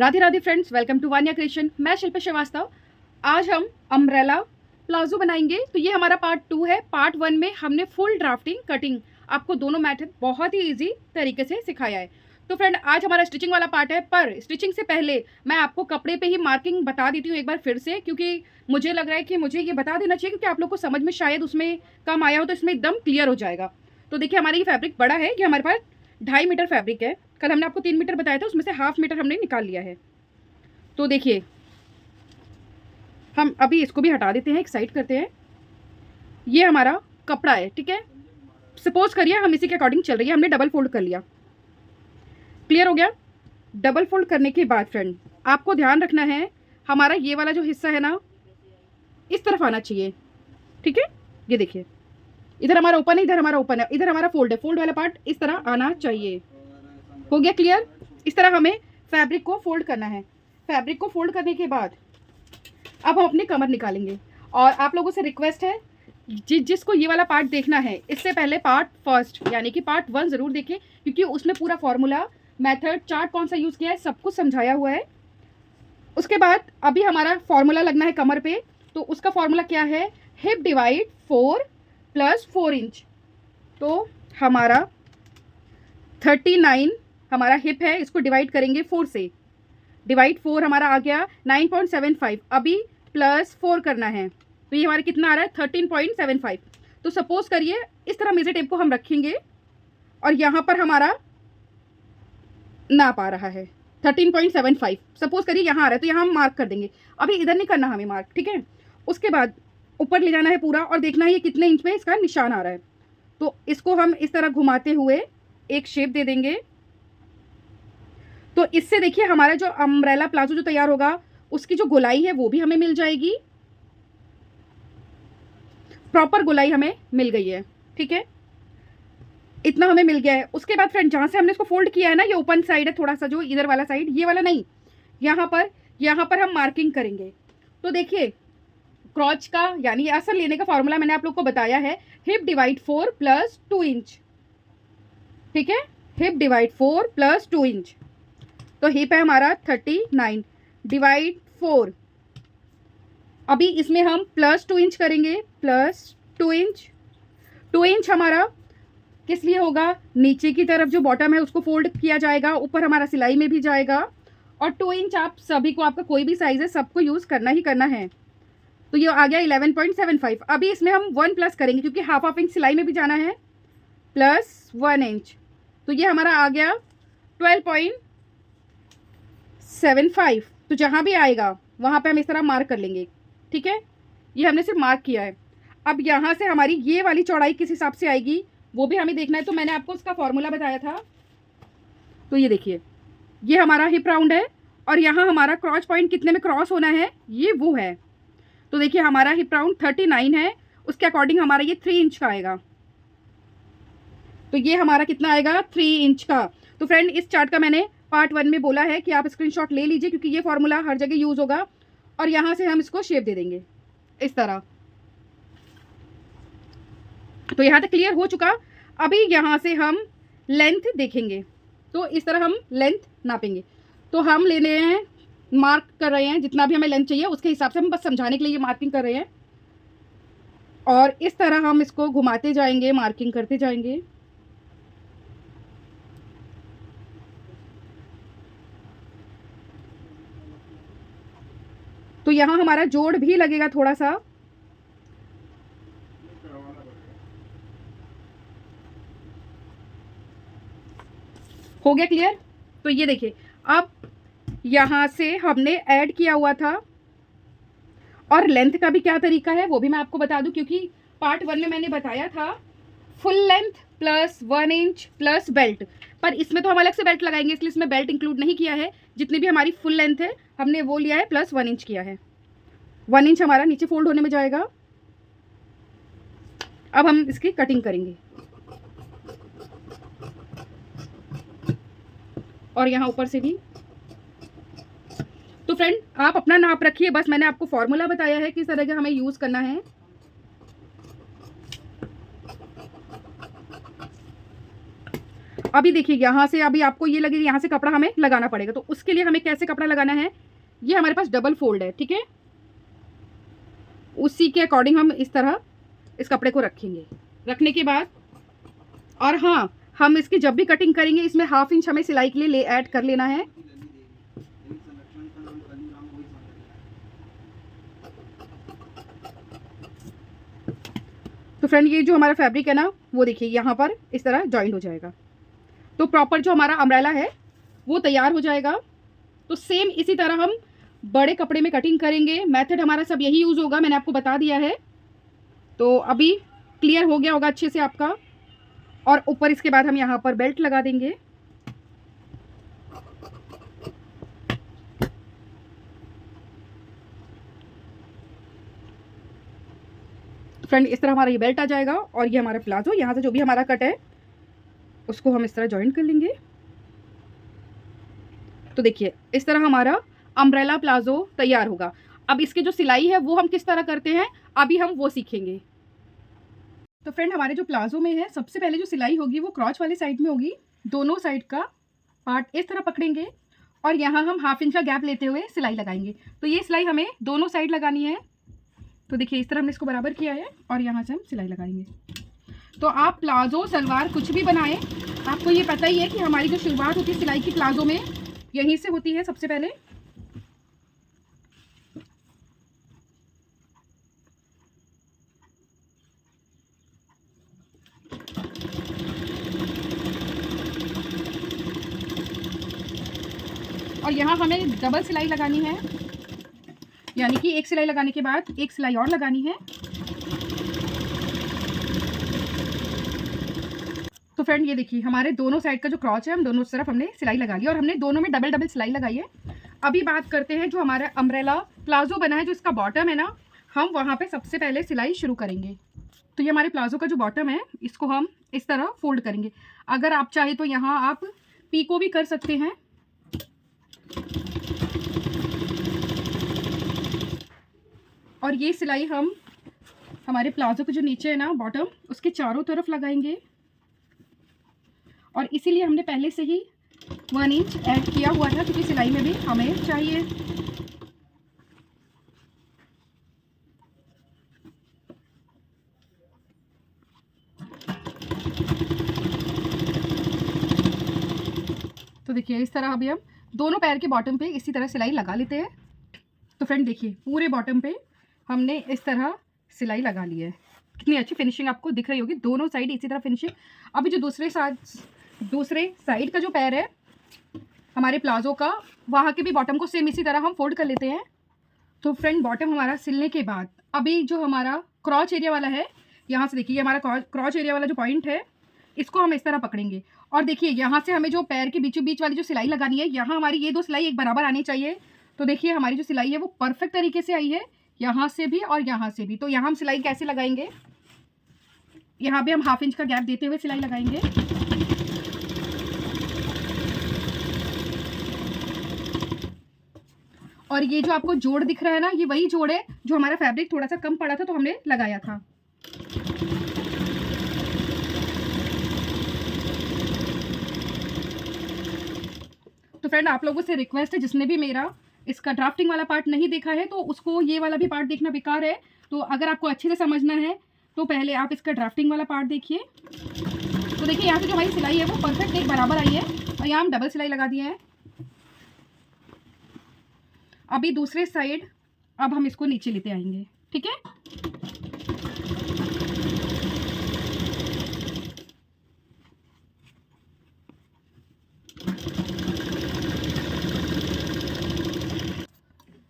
Radhe Radhe friends, welcome to Vaniya creation. मैं शिल्पा श्रीवास्तव। आज हम अम्ब्रेला प्लाजो बनाएंगे। तो ये हमारा पार्ट 2 है। पार्ट 1 में हमने फुल ड्राफ्टिंग, कटिंग, आपको दोनों मेथड बहुत ही इजी तरीके से सिखाया है। तो फ्रेंड, आज हमारा स्टिचिंग वाला पार्ट है, पर स्टिचिंग से पहले मैं आपको कपड़े पे ही मार्किंग बता देती हूँ एक बार फिर से, क्योंकि मुझे लग रहा है कि मुझे ये बता देना चाहिए, क्योंकि आप लोग को समझ में शायद उसमें कम आया हो, तो इसमें एकदम क्लियर हो जाएगा। तो देखिए, हमारा ये फैब्रिक बड़ा है, ये हमारे पास 2.5 मीटर फैब्रिक है। कल हमने आपको 3 मीटर बताया था, उसमें से 1/2 मीटर हमने निकाल लिया है। तो देखिए, हम अभी इसको भी हटा देते हैं, एक साइड करते हैं। ये हमारा कपड़ा है, ठीक है। सपोज करिए हम इसी के अकॉर्डिंग चल रही है, हमने डबल फोल्ड कर लिया। क्लियर हो गया। डबल फोल्ड करने के बाद फ्रेंड, आपको ध्यान रखना है, हमारा ये वाला जो हिस्सा है ना, इस तरफ आना चाहिए, ठीक है। ये देखिए, इधर हमारा ओपन है, इधर हमारा ओपन है, इधर हमारा फोल्ड है। फोल्ड वाला पार्ट इस तरह आना चाहिए। हो गया क्लियर। इस तरह हमें फैब्रिक को फोल्ड करना है। फैब्रिक को फोल्ड करने के बाद अब हम अपनी कमर निकालेंगे। और आप लोगों से रिक्वेस्ट है, जिसको ये वाला पार्ट देखना है, इससे पहले पार्ट फर्स्ट यानी कि पार्ट 1 ज़रूर देखें, क्योंकि उसमें पूरा फॉर्मूला, मेथड, चार्ट कौन सा यूज़ किया है, सब कुछ समझाया हुआ है। उसके बाद अभी हमारा फॉर्मूला लगना है कमर पे। तो उसका फॉर्मूला क्या है? Hip divide 4 + 4 inch. तो हमारा 39 हमारा हिप है, इसको डिवाइड करेंगे 4 से। डिवाइड 4 हमारा आ गया 9.75। अभी +4 करना है, तो ये हमारा कितना आ रहा है? 13.75। तो सपोज करिए इस तरह मेजर टेप को हम रखेंगे और यहाँ पर हमारा नाप आ रहा है 13.75। सपोज करिए यहाँ आ रहा है, तो यहाँ हम मार्क कर देंगे। अभी इधर नहीं करना हमें मार्क, ठीक है। उसके बाद ऊपर ले जाना है पूरा और देखना है ये कितने इंच में इसका निशान आ रहा है। तो इसको हम इस तरह घुमाते हुए एक शेप दे देंगे। तो इससे देखिए, हमारा जो अम्ब्रेला प्लाजो जो तैयार होगा, उसकी जो गोलाई है वो भी हमें मिल जाएगी। प्रॉपर गोलाई हमें मिल गई है, ठीक है। इतना हमें मिल गया है। उसके बाद फ्रेंड, जहां से हमने इसको फोल्ड किया है ना, ये ओपन साइड है थोड़ा सा, जो इधर वाला साइड, ये वाला नहीं, यहाँ पर हम मार्किंग करेंगे। तो देखिए, क्रॉच का यानी असर लेने का फॉर्मूला मैंने आप लोग को बताया है, हिप डिवाइड 4 + 2 इंच, ठीक है। Hip divide 4 + 2 inch. तो हिप है हमारा 39 डिवाइड 4। अभी इसमें हम +2 इंच करेंगे, +2 इंच। 2 इंच हमारा किस लिए होगा? नीचे की तरफ जो बॉटम है उसको फोल्ड किया जाएगा, ऊपर हमारा सिलाई में भी जाएगा। और 2 इंच आप सभी को, आपका कोई भी साइज है, सबको यूज़ करना ही करना है। तो ये आ गया 11.75। अभी इसमें हम 1 प्लस करेंगे, क्योंकि 1/2 इंच सिलाई में भी जाना है, +1 इंच। तो ये हमारा आ गया 12.75। तो जहाँ भी आएगा वहाँ पे हम इस तरह मार्क कर लेंगे, ठीक है। ये हमने सिर्फ मार्क किया है। अब यहाँ से हमारी ये वाली चौड़ाई किस हिसाब से आएगी वो भी हमें देखना है। तो मैंने आपको उसका फॉर्मूला बताया था। तो ये देखिए, ये हमारा हिप राउंड है और यहाँ हमारा क्रॉच पॉइंट कितने में क्रॉस होना है, ये वो है। तो देखिए, हमारा हिप राउंड 39 है, उसके अकॉर्डिंग हमारा ये 3 इंच का आएगा। तो ये हमारा कितना आएगा? 3 इंच का। तो फ्रेंड, इस चार्ट का मैंने पार्ट 1 में बोला है कि आप स्क्रीनशॉट ले लीजिए, क्योंकि ये फॉर्मूला हर जगह यूज़ होगा। और यहाँ से हम इसको शेप दे देंगे इस तरह। तो यहाँ तक क्लियर हो चुका। अभी यहाँ से हम लेंथ देखेंगे। तो इस तरह हम लेंथ नापेंगे। तो हम ले रहे हैं, मार्क कर रहे हैं, जितना भी हमें लेंथ चाहिए उसके हिसाब से, हम बस समझाने के लिए ये मार्किंग कर रहे हैं। और इस तरह हम इसको घुमाते जाएंगे, मार्किंग करते जाएंगे। तो यहाँ हमारा जोड़ भी लगेगा थोड़ा सा। हो गया क्लियर। तो ये देखिए, अब यहाँ से हमने ऐड किया हुआ था। और लेंथ का भी क्या तरीका है वो भी मैं आपको बता दूं, क्योंकि पार्ट 1 में मैंने बताया था फुल लेंथ +1 इंच + बेल्ट। पर इसमें तो हम अलग से बेल्ट लगाएंगे, इसलिए इसमें बेल्ट इंक्लूड नहीं किया है। जितनी भी हमारी फुल लेंथ है हमने वो लिया है, +1 इंच किया है। 1 इंच हमारा नीचे फोल्ड होने में जाएगा। अब हम इसकी कटिंग करेंगे और यहाँ ऊपर से भी। तो फ्रेंड, आप अपना नाप रखिए, बस मैंने आपको फॉर्मूला बताया है किस तरह का हमें यूज़ करना है। अभी देखिए यहाँ से अभी आपको ये लगेगा यहाँ से कपड़ा हमें लगाना पड़ेगा, तो उसके लिए हमें कैसे कपड़ा लगाना है, ये हमारे पास डबल फोल्ड है, ठीक है। उसी के अकॉर्डिंग हम इस तरह इस कपड़े को रखेंगे। रखने के बाद और हाँ, हम इसकी जब भी कटिंग करेंगे इसमें 1/2 इंच हमें सिलाई के लिए ऐड कर लेना है। तो फ्रेंड ये जो हमारा फैब्रिक है ना, वो देखिए यहाँ पर इस तरह जॉइंट हो जाएगा, तो प्रॉपर जो हमारा अम्ब्रेला है वो तैयार हो जाएगा। तो सेम इसी तरह हम बड़े कपड़े में कटिंग करेंगे। मेथड हमारा सब यही यूज़ होगा, मैंने आपको बता दिया है। तो अभी क्लियर हो गया होगा अच्छे से आपका। और ऊपर इसके बाद हम यहाँ पर बेल्ट लगा देंगे। फ्रेंड इस तरह हमारा ये बेल्ट आ जाएगा और ये हमारा प्लाजो, यहाँ से जो भी हमारा कट है उसको हम इस तरह जॉइंट कर लेंगे। तो देखिए इस तरह हमारा अम्ब्रेला प्लाजो तैयार होगा। अब इसके जो सिलाई है वो हम किस तरह करते हैं अभी हम वो सीखेंगे। तो फ्रेंड हमारे जो प्लाजो में है सबसे पहले जो सिलाई होगी वो क्रॉच वाली साइड में होगी। दोनों साइड का पार्ट इस तरह पकड़ेंगे और यहाँ हम 1/2 इंच का गैप लेते हुए सिलाई लगाएंगे। तो ये सिलाई हमें दोनों साइड लगानी है। तो देखिए इस तरह हमने इसको बराबर किया है और यहाँ से हम सिलाई लगाएंगे। तो आप प्लाजो सलवार कुछ भी बनाएं, आपको ये पता ही है कि हमारी जो शुरुआत होती है सिलाई की प्लाजो में यहीं से होती है सबसे पहले। और यहाँ हमें डबल सिलाई लगानी है, यानी कि एक सिलाई लगाने के बाद एक सिलाई और लगानी है। तो फ्रेंड ये देखिए हमारे दोनों साइड का जो क्रॉच है हम दोनों तरफ हमने सिलाई लगा ली और हमने दोनों में डबल डबल सिलाई लगाई है। अभी बात करते हैं जो हमारा अम्ब्रेला प्लाजो बना है, जो इसका बॉटम है ना, हम वहाँ पे सबसे पहले सिलाई शुरू करेंगे। तो ये हमारे प्लाजो का जो बॉटम है इसको हम इस तरह फोल्ड करेंगे। अगर आप चाहे तो यहाँ आप पीको भी कर सकते हैं। और ये सिलाई हम हमारे प्लाजो के जो नीचे है ना बॉटम, उसके चारों तरफ लगाएंगे। और इसीलिए हमने पहले से ही 1 इंच ऐड किया हुआ था क्योंकि सिलाई में भी हमें चाहिए। तो देखिए इस तरह अभी हम दोनों पैर के बॉटम पे इसी तरह सिलाई लगा लेते हैं। तो फ्रेंड देखिए पूरे बॉटम पे हमने इस तरह सिलाई लगा ली है। कितनी अच्छी फिनिशिंग आपको दिख रही होगी, दोनों साइड इसी तरह फिनिशिंग। अभी जो दूसरे साइड का जो पैर है हमारे प्लाजो का, वहाँ के भी बॉटम को सेम इसी तरह हम फोल्ड कर लेते हैं। तो फ्रेंड बॉटम हमारा सिलने के बाद अभी जो हमारा क्रॉच एरिया वाला है, यहाँ से देखिए हमारा क्रॉच एरिया वाला जो पॉइंट है इसको हम इस तरह पकड़ेंगे। और देखिए यहाँ से हमें जो पैर के बीचों बीच वाली जो सिलाई लगानी है, यहाँ हमारी ये दो सिलाई एक बराबर आनी चाहिए। तो देखिए हमारी जो सिलाई है वो परफेक्ट तरीके से आई है, यहाँ से भी और यहाँ से भी। तो यहाँ हम सिलाई कैसे लगाएंगे, यहाँ भी हम 1/2 इंच का गैप देते हुए सिलाई लगाएंगे। और ये जो आपको जोड़ दिख रहा है ना, ये वही जोड़ है जो हमारा फैब्रिक थोड़ा सा कम पड़ा था तो हमने लगाया था। तो फ्रेंड आप लोगों से रिक्वेस्ट है, जिसने भी मेरा इसका ड्राफ्टिंग वाला पार्ट नहीं देखा है तो उसको ये वाला भी पार्ट देखना बेकार है। तो अगर आपको अच्छे से समझना है तो पहले आप इसका ड्राफ्टिंग वाला पार्ट देखिए। तो देखिए यहाँ से जो हमारी सिलाई है वो परफेक्ट एक बराबर आई है और यहाँ हम डबल सिलाई लगा दिए हैं। अभी दूसरे साइड अब हम इसको नीचे लेते आएंगे, ठीक है।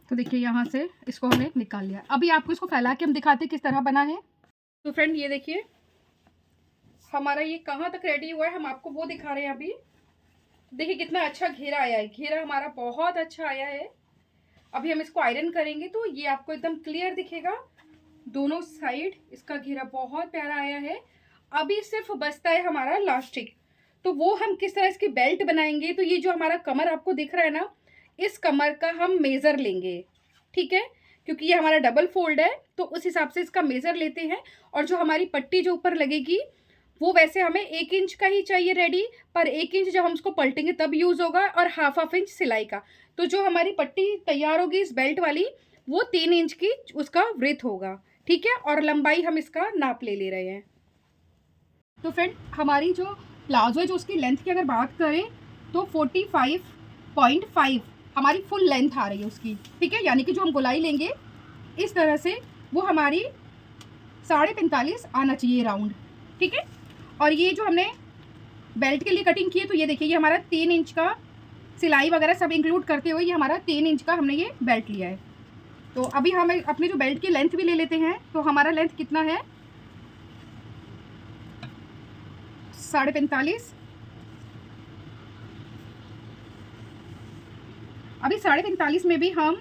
तो देखिए यहाँ से इसको हमने निकाल लिया। अभी आपको इसको फैला के हम दिखाते हैं किस तरह बना है। तो फ्रेंड ये देखिए हमारा ये कहाँ तक रेडी हुआ है, हम आपको वो दिखा रहे हैं। अभी देखिए कितना अच्छा घेरा आया है, घेरा हमारा बहुत अच्छा आया है। अभी हम इसको आयरन करेंगे तो ये आपको एकदम क्लियर दिखेगा, दोनों साइड इसका घेरा बहुत प्यारा आया है। अभी सिर्फ बचता है हमारा लास्टिक, तो वो हम किस तरह इसकी बेल्ट बनाएंगे। तो ये जो हमारा कमर आपको दिख रहा है ना, इस कमर का हम मेज़र लेंगे, ठीक है, क्योंकि ये हमारा डबल फोल्ड है तो उस हिसाब से इसका मेज़र लेते हैं। और जो हमारी पट्टी जो ऊपर लगेगी वो वैसे हमें 1 इंच का ही चाहिए रेडी, पर 1 इंच जब हम उसको पलटेंगे तब यूज़ होगा, और हाफ इंच सिलाई का। तो जो हमारी पट्टी तैयार होगी इस बेल्ट वाली, वो 3 इंच की उसका विड्थ होगा, ठीक है। और लंबाई हम इसका नाप ले रहे हैं। तो फ्रेंड, हमारी जो प्लाजो है, जो उसकी लेंथ की अगर बात करें तो 45.5 हमारी फुल लेंथ आ रही है उसकी, ठीक है। यानी कि जो हम गोलाई लेंगे इस तरह से, वो हमारी 45.5 आना चाहिए राउंड, ठीक है। और ये जो हमने बेल्ट के लिए कटिंग की है, तो ये देखिए, ये हमारा 3 इंच का सिलाई वगैरह सब इंक्लूड करते हुए ये हमारा 3 इंच का हमने ये बेल्ट लिया है। तो अभी हम अपने जो बेल्ट की लेंथ भी ले लेते हैं। तो हमारा लेंथ कितना है, 45.5। अभी 45.5 में भी हम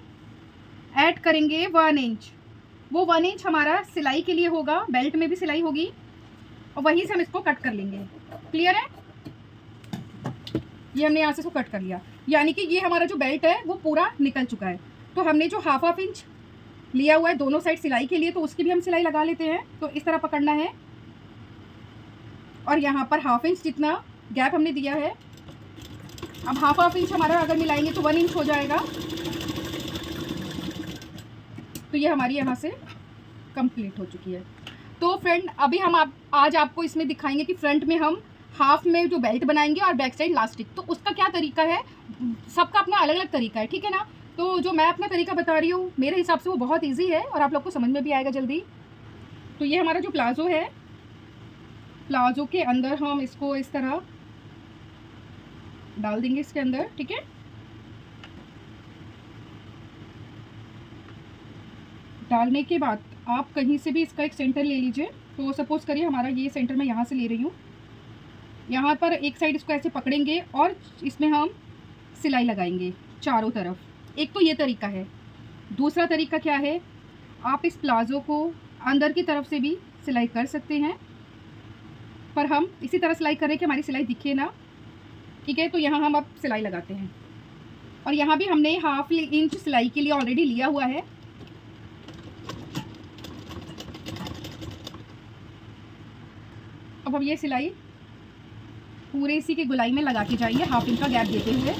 ऐड करेंगे 1 इंच। वो 1 इंच हमारा सिलाई के लिए होगा, बेल्ट में भी सिलाई होगी, और वहीं से हम इसको कट कर लेंगे। क्लियर है? ये हमने यहाँ से इसको कट कर लिया, यानी कि ये हमारा जो बेल्ट है वो पूरा निकल चुका है। तो हमने जो हाफ इंच लिया हुआ है दोनों साइड सिलाई के लिए, तो उसकी भी हम सिलाई लगा लेते हैं। तो इस तरह पकड़ना है, और यहाँ पर हाफ इंच जितना गैप हमने दिया है, अब हाफ इंच हमारा अगर मिलाएंगे तो 1 इंच हो जाएगा। तो ये हमारी यहाँ से कंप्लीट हो चुकी है। तो फ्रेंड, अभी हम आज आपको इसमें दिखाएंगे कि फ्रंट में हम हाफ में जो बेल्ट बनाएंगे और बैक साइड लास्टिक। तो उसका क्या तरीका है, सबका अपना अलग अलग तरीका है, ठीक है ना। तो जो मैं अपना तरीका बता रही हूँ, मेरे हिसाब से वो बहुत ईजी है और आप लोग को समझ में भी आएगा जल्दी। तो ये हमारा जो प्लाजो है, प्लाजो के अंदर हम इसको इस तरह डाल देंगे इसके अंदर, ठीक है। डालने के बाद आप कहीं से भी इसका एक सेंटर ले लीजिए। तो सपोज करिए हमारा ये सेंटर मैं यहाँ से ले रही हूँ। यहाँ पर एक साइड इसको ऐसे पकड़ेंगे और इसमें हम सिलाई लगाएंगे चारों तरफ। एक तो ये तरीका है। दूसरा तरीका क्या है, आप इस प्लाजो को अंदर की तरफ से भी सिलाई कर सकते हैं, पर हम इसी तरह सिलाई करें कि हमारी सिलाई दिखे ना, ठीक है। तो यहाँ हम अब सिलाई लगाते हैं, और यहाँ भी हमने हाफ इंच सिलाई के लिए ऑलरेडी लिया हुआ है। अब हम ये सिलाई पूरे इसी की गोलाई में लगा के जाइए, हाफ इंच का गैप देते हुए।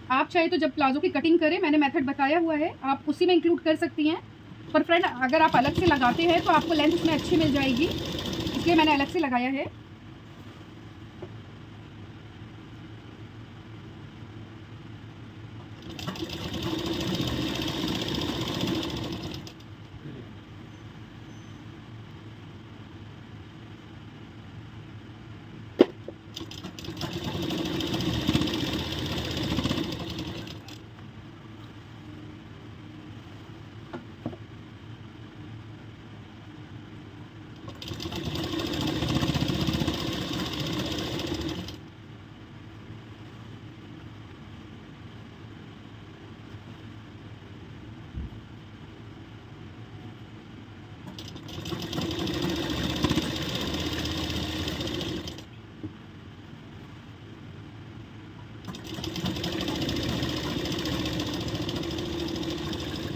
आप चाहे तो जब प्लाजो की कटिंग करें, मैंने मेथड बताया हुआ है, आप उसी में इंक्लूड कर सकती हैं। पर फ्रेंड, अगर आप अलग से लगाते हैं तो आपको लेंथ उसमें अच्छी मिल जाएगी, इसलिए मैंने अलग से लगाया है।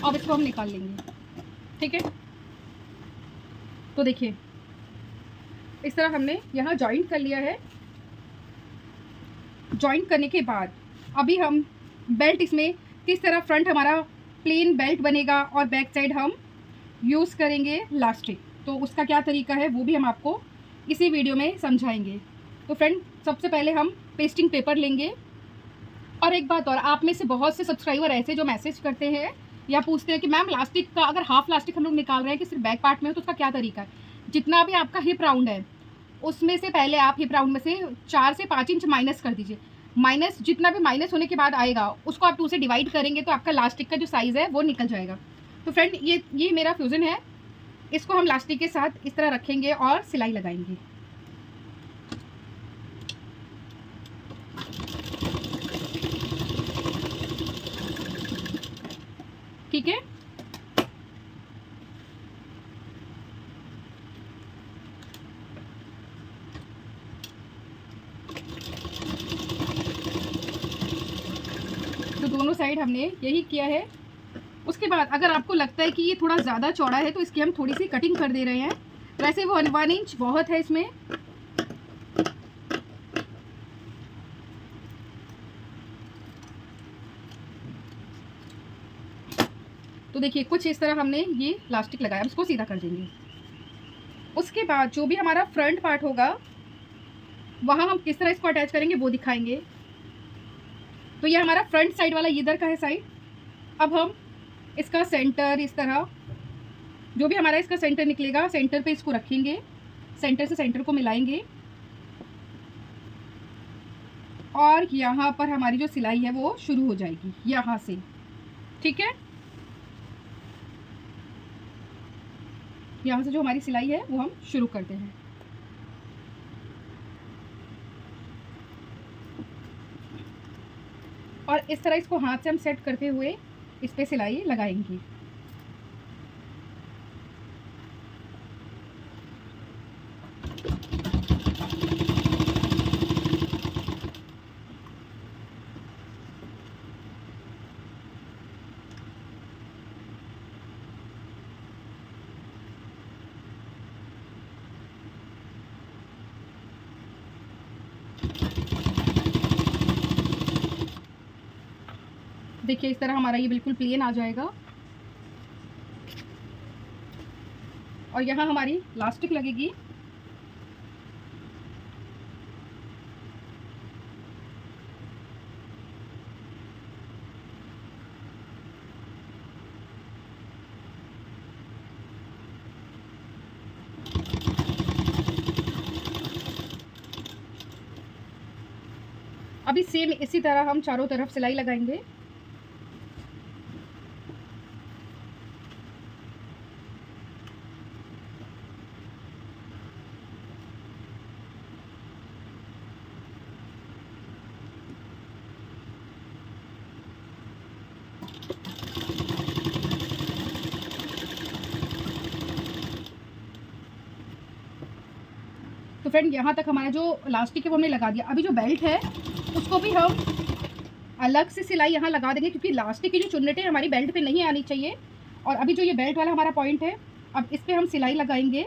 अब इसको हम निकाल लेंगे, ठीक है। तो देखिए, इस तरह हमने यहाँ जॉइंट कर लिया है। जॉइंट करने के बाद अभी हम बेल्ट इसमें किस तरह, फ्रंट हमारा प्लेन बेल्ट बनेगा और बैक साइड हम यूज़ करेंगे लास्टिक। तो उसका क्या तरीका है वो भी हम आपको इसी वीडियो में समझाएंगे। तो फ्रेंड, सबसे पहले हम पेस्टिंग पेपर लेंगे। और एक बात और, आप में से बहुत से सब्सक्राइबर ऐसे जो मैसेज करते हैं या पूछते हैं कि मैम लास्टिक का, अगर हाफ लास्टिक हम लोग निकाल रहे हैं कि सिर्फ बैक पार्ट में हो, तो उसका क्या तरीका है। जितना भी आपका हिप राउंड है, उसमें से पहले आप हिप राउंड में से 4 से 5 इंच माइनस कर दीजिए। माइनस जितना भी माइनस होने के बाद आएगा, उसको आप 2 से डिवाइड करेंगे तो आपका लास्टिक का जो साइज़ है वो निकल जाएगा। तो फ्रेंड, ये मेरा फ्यूज़न है। इसको हम लास्टिक के साथ इस तरह रखेंगे और सिलाई लगाएंगे। ठीक है। तो दोनों साइड हमने यही किया है। उसके उसके बाद अगर आपको लगता है कि ये थोड़ा ज़्यादा चौड़ा है तो इसकी हम थोड़ी सी कटिंग कर दे रहे हैं। वैसे वो 1 इंच बहुत है इसमें। तो देखिए कुछ इस तरह हमने ये इलास्टिक लगाया, हम इसको सीधा कर देंगे। उसके बाद जो भी हमारा फ्रंट पार्ट होगा वहाँ हम किस तरह इसको अटैच करेंगे वो दिखाएंगे। तो ये हमारा फ्रंट साइड वाला इधर का है साइड। अब हम इसका सेंटर इस तरह जो भी हमारा इसका सेंटर निकलेगा सेंटर पे इसको रखेंगे, सेंटर से सेंटर को मिलाएंगे और यहाँ पर हमारी जो सिलाई है वो शुरू हो जाएगी यहाँ से। ठीक है, यहाँ से जो हमारी सिलाई है वो हम शुरू करते हैं। और इस तरह इसको हाथ से हम सेट करते हुए इस पे सिलाई लगाएंगे। देखिए इस तरह हमारा ये बिल्कुल प्लेन आ जाएगा और यहाँ हमारी इलास्टिक लगेगी। अभी सेम इसी तरह हम चारों तरफ सिलाई लगाएंगे। तो फ्रेंड यहाँ तक हमारा जो इलास्टिक है वो हमने लगा दिया। अभी जो बेल्ट है उसको भी हम अलग से सिलाई यहाँ लगा देंगे क्योंकि इलास्टिक की जो चुन्नटें हमारी बेल्ट पे नहीं आनी चाहिए। और अभी जो ये बेल्ट वाला हमारा पॉइंट है अब इस पे हम सिलाई लगाएंगे।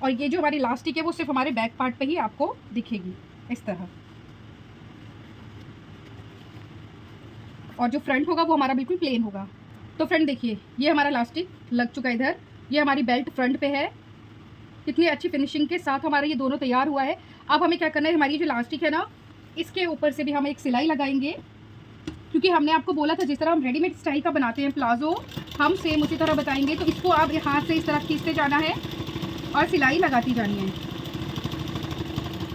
और ये जो हमारी इलास्टिक है वो सिर्फ हमारे बैक पार्ट पे ही आपको दिखेगी इस तरह। और जो फ्रंट होगा वो हमारा बिल्कुल प्लेन होगा। तो फ्रेंड देखिए ये हमारा इलास्टिक लग चुका है इधर, ये हमारी बेल्ट फ्रंट पे है। कितनी अच्छी फिनिशिंग के साथ हमारा ये दोनों तैयार हुआ है। अब हमें क्या करना है, हमारी जो इलास्टिक है ना इसके ऊपर से भी हम एक सिलाई लगाएंगे क्योंकि हमने आपको बोला था जिस तरह हम रेडीमेड स्टाइल का बनाते हैं प्लाजो हम सेम उसी तरह बताएंगे। तो इसको आप हाथ से इस तरह खींचते जाना है और सिलाई लगाती जानी है।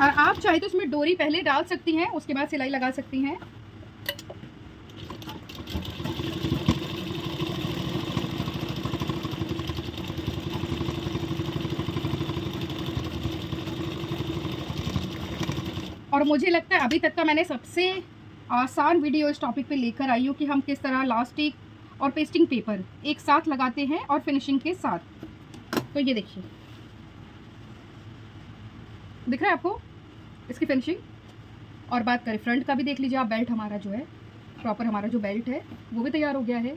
और आप चाहे तो इसमें डोरी पहले डाल सकती हैं उसके बाद सिलाई लगा सकती हैं। और मुझे लगता है अभी तक का मैंने सबसे आसान वीडियो इस टॉपिक पे लेकर आई हूँ कि हम किस तरह इलास्टिक और पेस्टिंग पेपर एक साथ लगाते हैं और फिनिशिंग के साथ। तो ये देखिए दिख रहा है आपको इसकी फिनिशिंग। और बात करें फ्रंट का भी देख लीजिए आप, बेल्ट हमारा जो है प्रॉपर हमारा जो बेल्ट है वो भी तैयार हो गया है।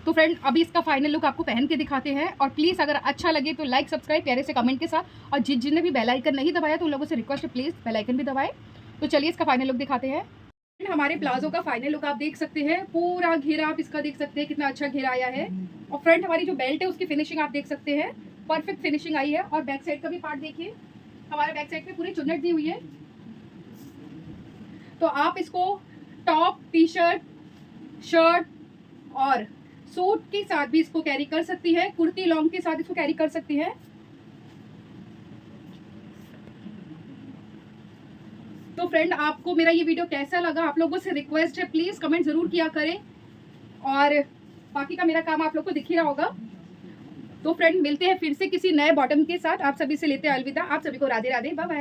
तो फ्रेंड अभी इसका फाइनल लुक आपको पहन के दिखाते हैं। और प्लीज़ अगर अच्छा लगे तो लाइक सब्सक्राइब प्यारे से कमेंट के साथ। और जिन्हें भी बेल आइकन नहीं दबाया तो उन लोगों से रिक्वेस्ट है प्लीज़ बेल आइकन भी दबाएं। तो चलिए इसका फाइनल लुक दिखाते हैं। हमारे प्लाजो का फाइनल लुक आप देख सकते हैं, पूरा घेरा आप इसका देख सकते हैं कितना अच्छा घेरा आया है। और फ्रंट हमारी जो बेल्ट है उसकी फिनिशिंग आप देख सकते हैं, परफेक्ट फिनिशिंग आई है। और बैक साइड का भी पार्ट देखिए, हमारे बैक साइड पे पूरी चुन्नट दी हुई है। तो आप इसको टॉप टी शर्ट और सूट के साथ भी इसको कैरी कर सकती है, कुर्ती लॉन्ग के साथ इसको कैरी कर सकती है। तो फ्रेंड आपको मेरा ये वीडियो कैसा लगा, आप लोगों से रिक्वेस्ट है प्लीज कमेंट जरूर किया करें। और बाकी का मेरा काम आप लोग को दिख ही रहा होगा। तो फ्रेंड मिलते हैं फिर से किसी नए बॉटम के साथ। आप सभी से लेते हैं अलविदा। आप सभी को राधे राधे, बाय बाय।